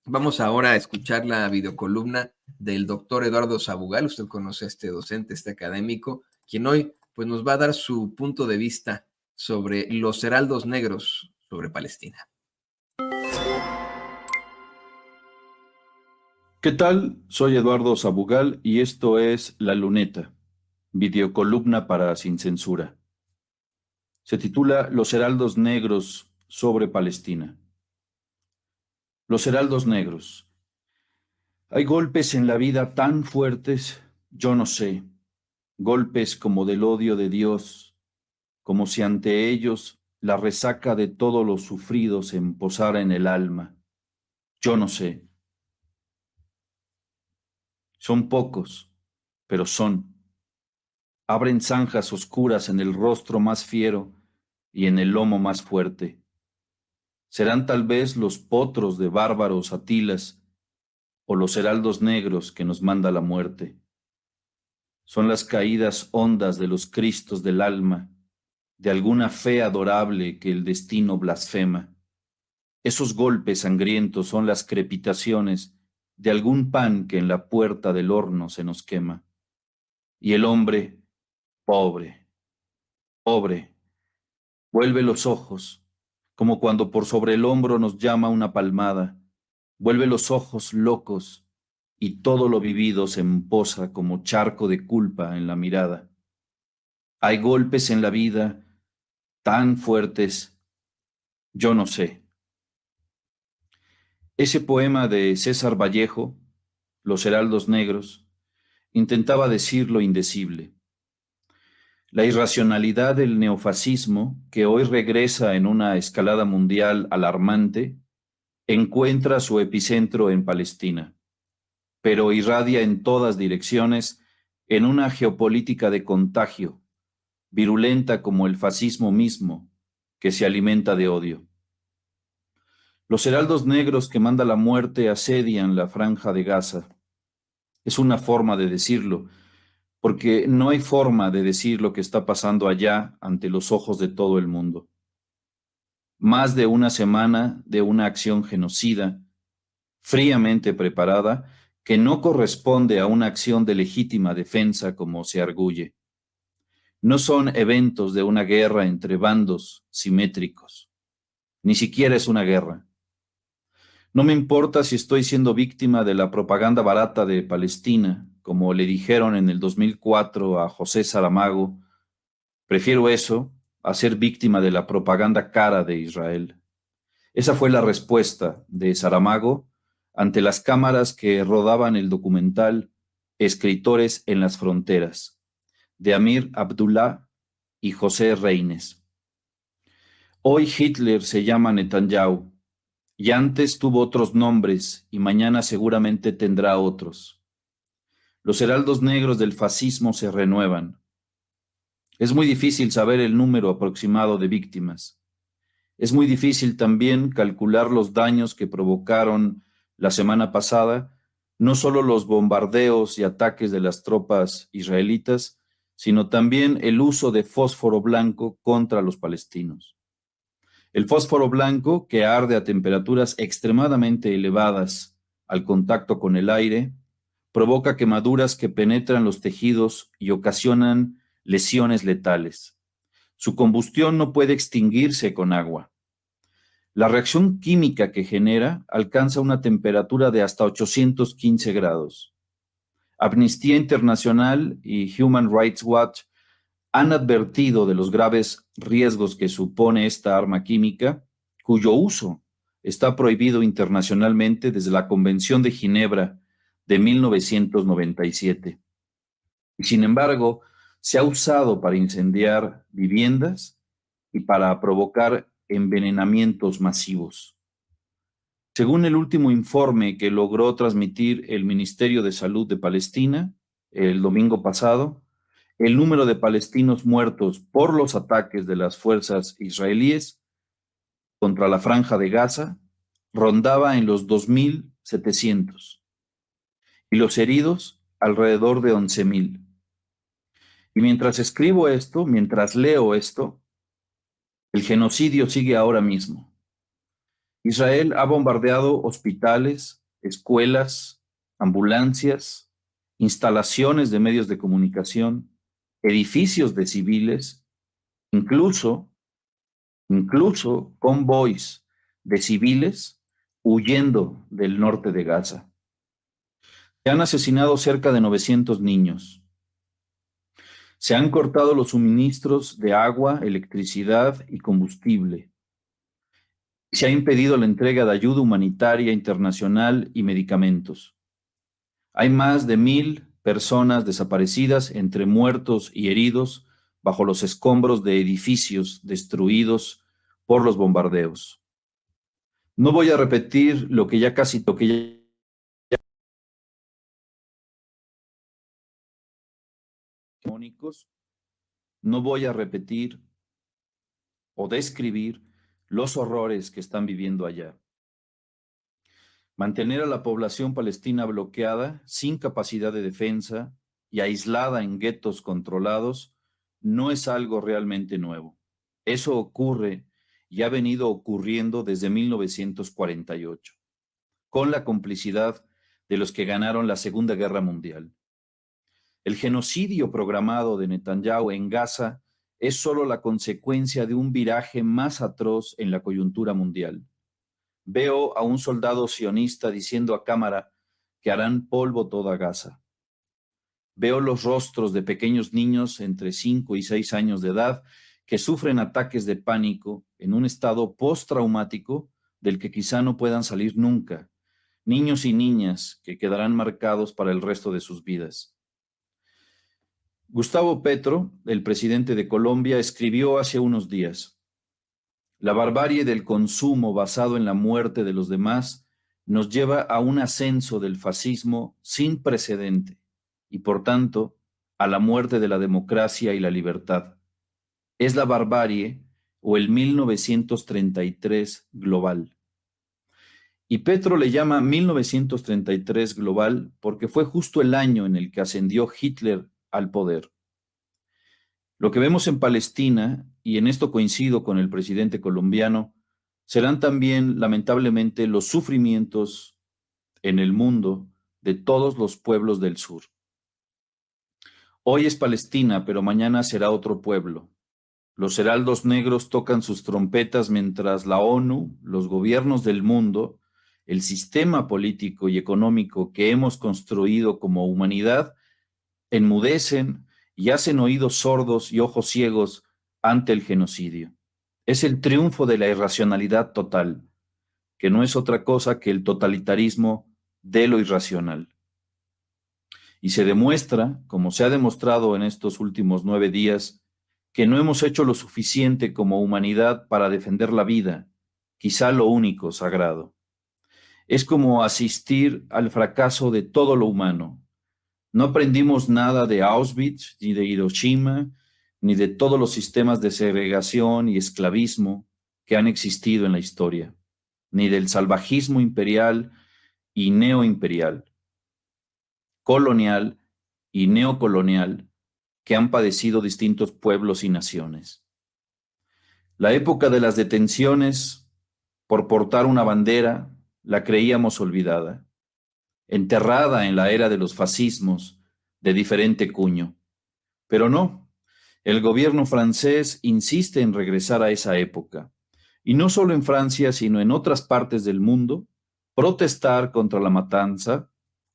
Vamos ahora a escuchar la videocolumna del doctor Eduardo Sabugal. Usted conoce a este docente, este académico, quien hoy pues, nos va a dar su punto de vista sobre los heraldos negros sobre Palestina. ¿Qué tal? Soy Eduardo Sabugal y esto es La Luneta, videocolumna para Sin Censura. Se titula Los heraldos negros sobre Palestina. Los heraldos negros. Hay golpes en la vida tan fuertes, yo no sé, golpes como del odio de Dios, como si ante ellos la resaca de todo lo sufrido se emposara en el alma. Yo no sé. Son pocos, pero son. Abren zanjas oscuras en el rostro más fiero y en el lomo más fuerte. Serán tal vez los potros de bárbaros Atilas o los heraldos negros que nos manda la muerte. Son las caídas hondas de los cristos del alma, de alguna fe adorable que el destino blasfema. Esos golpes sangrientos son las crepitaciones de algún pan que en la puerta del horno se nos quema. Y el hombre, pobre, pobre, vuelve los ojos, como cuando por sobre el hombro nos llama una palmada. Vuelve los ojos locos y todo lo vivido se emposa como charco de culpa en la mirada. Hay golpes en la vida tan fuertes, yo no sé. Ese poema de César Vallejo, Los Heraldos Negros, intentaba decir lo indecible. La irracionalidad del neofascismo, que hoy regresa en una escalada mundial alarmante, encuentra su epicentro en Palestina, pero irradia en todas direcciones en una geopolítica de contagio, virulenta como el fascismo mismo, que se alimenta de odio. Los heraldos negros que manda la muerte asedian la franja de Gaza. Es una forma de decirlo, porque no hay forma de decir lo que está pasando allá ante los ojos de todo el mundo. Más de una semana de una acción genocida, fríamente preparada, que no corresponde a una acción de legítima defensa como se arguye. No son eventos de una guerra entre bandos simétricos. Ni siquiera es una guerra. No me importa si estoy siendo víctima de la propaganda barata de Palestina, como le dijeron en el 2004 a José Saramago. Prefiero eso a ser víctima de la propaganda cara de Israel. Esa fue la respuesta de Saramago ante las cámaras que rodaban el documental Escritores en las Fronteras, de Amir Abdullah y José Reines. Hoy Hitler se llama Netanyahu, y antes tuvo otros nombres, y mañana seguramente tendrá otros. Los heraldos negros del fascismo se renuevan. Es muy difícil saber el número aproximado de víctimas. Es muy difícil también calcular los daños que provocaron la semana pasada, no solo los bombardeos y ataques de las tropas israelitas, sino también el uso de fósforo blanco contra los palestinos. El fósforo blanco, que arde a temperaturas extremadamente elevadas al contacto con el aire, provoca quemaduras que penetran los tejidos y ocasionan lesiones letales. Su combustión no puede extinguirse con agua. La reacción química que genera alcanza una temperatura de hasta 815 grados. Amnistía Internacional y Human Rights Watch han advertido de los graves riesgos que supone esta arma química, cuyo uso está prohibido internacionalmente desde la Convención de Ginebra de 1997. Y sin embargo, se ha usado para incendiar viviendas y para provocar envenenamientos masivos. Según el último informe que logró transmitir el Ministerio de Salud de Palestina el domingo pasado, el número de palestinos muertos por los ataques de las fuerzas israelíes contra la Franja de Gaza rondaba en los 2.700 y los heridos alrededor de 11.000. Y mientras escribo esto, mientras leo esto, el genocidio sigue ahora mismo. Israel ha bombardeado hospitales, escuelas, ambulancias, instalaciones de medios de comunicación, edificios de civiles, incluso, incluso convoys de civiles huyendo del norte de Gaza. Se han asesinado cerca de 900 niños. Se han cortado los suministros de agua, electricidad y combustible. Se ha impedido la entrega de ayuda humanitaria internacional y medicamentos. Hay más de 1,000 personas desaparecidas entre muertos y heridos bajo los escombros de edificios destruidos por los bombardeos. No voy a repetir lo que ya no voy a repetir o describir los horrores que están viviendo allá. Mantener a la población palestina bloqueada, sin capacidad de defensa y aislada en guetos controlados, no es algo realmente nuevo. Eso ocurre y ha venido ocurriendo desde 1948, con la complicidad de los que ganaron la Segunda Guerra Mundial. El genocidio programado de Netanyahu en Gaza es solo la consecuencia de un viraje más atroz en la coyuntura mundial. Veo a un soldado sionista diciendo a cámara que harán polvo toda Gaza. Veo los rostros de pequeños niños entre 5 y 6 años de edad que sufren ataques de pánico en un estado postraumático del que quizá no puedan salir nunca. Niños y niñas que quedarán marcados para el resto de sus vidas. Gustavo Petro, el presidente de Colombia, escribió hace unos días: la barbarie del consumo basado en la muerte de los demás nos lleva a un ascenso del fascismo sin precedente y, por tanto, a la muerte de la democracia y la libertad. Es la barbarie o el 1933 global. Y Petro le llama 1933 global porque fue justo el año en el que ascendió Hitler al poder. Lo que vemos en Palestina, y en esto coincido con el presidente colombiano, serán también, lamentablemente, los sufrimientos en el mundo de todos los pueblos del sur. Hoy es Palestina, pero mañana será otro pueblo. Los heraldos negros tocan sus trompetas mientras la ONU, los gobiernos del mundo, el sistema político y económico que hemos construido como humanidad, enmudecen y hacen oídos sordos y ojos ciegos ante el genocidio. Es el triunfo de la irracionalidad total, que no es otra cosa que el totalitarismo de lo irracional. Y se demuestra, como se ha demostrado en estos últimos 9 días, que no hemos hecho lo suficiente como humanidad para defender la vida, quizá lo único sagrado. Es como asistir al fracaso de todo lo humano. No aprendimos nada de Auschwitz, ni de Hiroshima, ni de todos los sistemas de segregación y esclavismo que han existido en la historia, ni del salvajismo imperial y neoimperial, colonial y neocolonial que han padecido distintos pueblos y naciones. La época de las detenciones por portar una bandera la creíamos olvidada, enterrada en la era de los fascismos de diferente cuño. Pero no, el gobierno francés insiste en regresar a esa época, y no solo en Francia, sino en otras partes del mundo, protestar contra la matanza,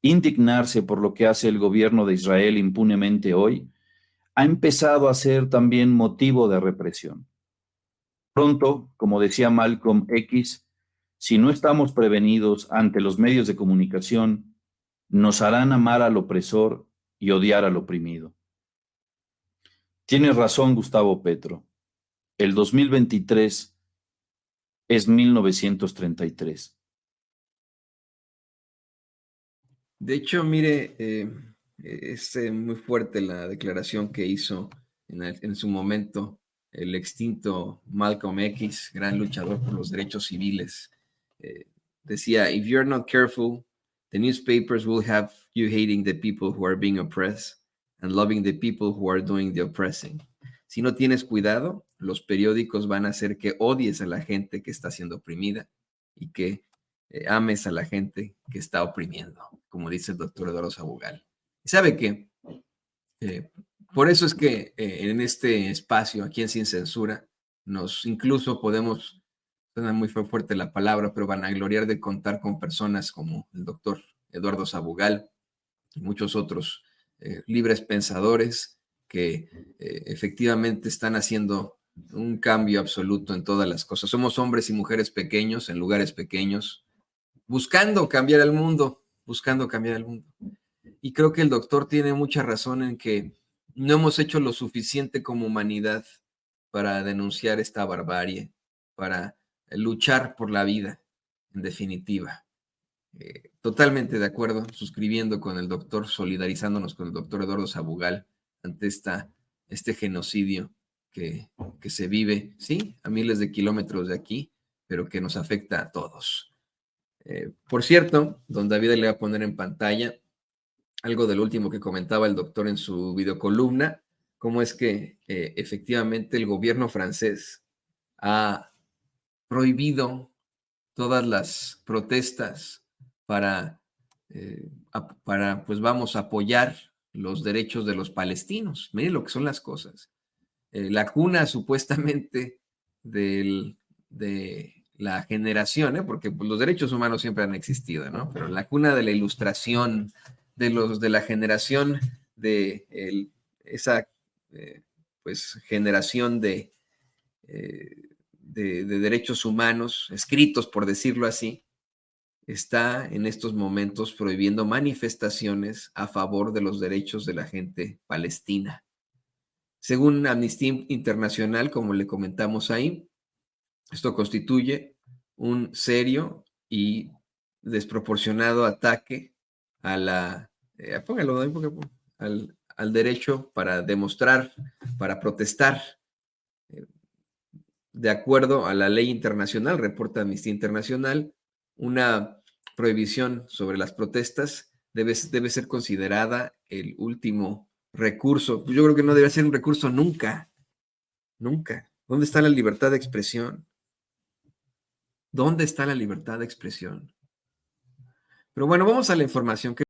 indignarse por lo que hace el gobierno de Israel impunemente hoy, ha empezado a ser también motivo de represión. Pronto, como decía Malcolm X, si no estamos prevenidos ante los medios de comunicación, nos harán amar al opresor y odiar al oprimido. Tiene razón Gustavo Petro. El 2023 es 1933. De hecho, mire, es muy fuerte la declaración que hizo en su momento el extinto Malcolm X, gran luchador por los derechos civiles. Decía, if you're not careful, the newspapers will have you hating the people who are being oppressed and loving the people who are doing the oppressing. Si no tienes cuidado, los periódicos van a hacer que odies a la gente que está siendo oprimida y que ames a la gente que está oprimiendo, como dice el doctor Eduardo Sabugal. ¿Y sabe qué? Por eso es que en este espacio, aquí en Sin Censura, nos incluso podemos, suena muy fuerte la palabra, pero vanagloriar de contar con personas como el doctor Eduardo Sabugal y muchos otros libres pensadores que efectivamente están haciendo un cambio absoluto en todas las cosas. Somos hombres y mujeres pequeños en lugares pequeños, buscando cambiar el mundo, buscando cambiar el mundo. Y creo que el doctor tiene mucha razón en que no hemos hecho lo suficiente como humanidad para denunciar esta barbarie, para luchar por la vida, en definitiva. Totalmente de acuerdo, suscribiendo con el doctor, solidarizándonos con el doctor Eduardo Sabugal ante este genocidio que se vive, sí, a miles de kilómetros de aquí, pero que nos afecta a todos. Por cierto, don David le va a poner en pantalla algo del último que comentaba el doctor en su videocolumna, cómo es que efectivamente el gobierno francés ha prohibido todas las protestas para, pues vamos, apoyar los derechos de los palestinos. Miren lo que son las cosas. La cuna supuestamente de la generación, porque pues, los derechos humanos siempre han existido, ¿no? Pero la cuna de la ilustración, de la generación esa pues generación de derechos humanos escritos, por decirlo así, está en estos momentos prohibiendo manifestaciones a favor de los derechos de la gente palestina. Según Amnistía Internacional, como le comentamos ahí, esto constituye un serio y desproporcionado ataque a póngalo, al derecho para demostrar, para protestar, de acuerdo a la ley internacional, reporta Amnistía Internacional, una prohibición sobre las protestas debe ser considerada el último recurso. Pues yo creo que no debe ser un recurso nunca, nunca. ¿Dónde está la libertad de expresión? ¿Dónde está la libertad de expresión? Pero bueno, vamos a la información que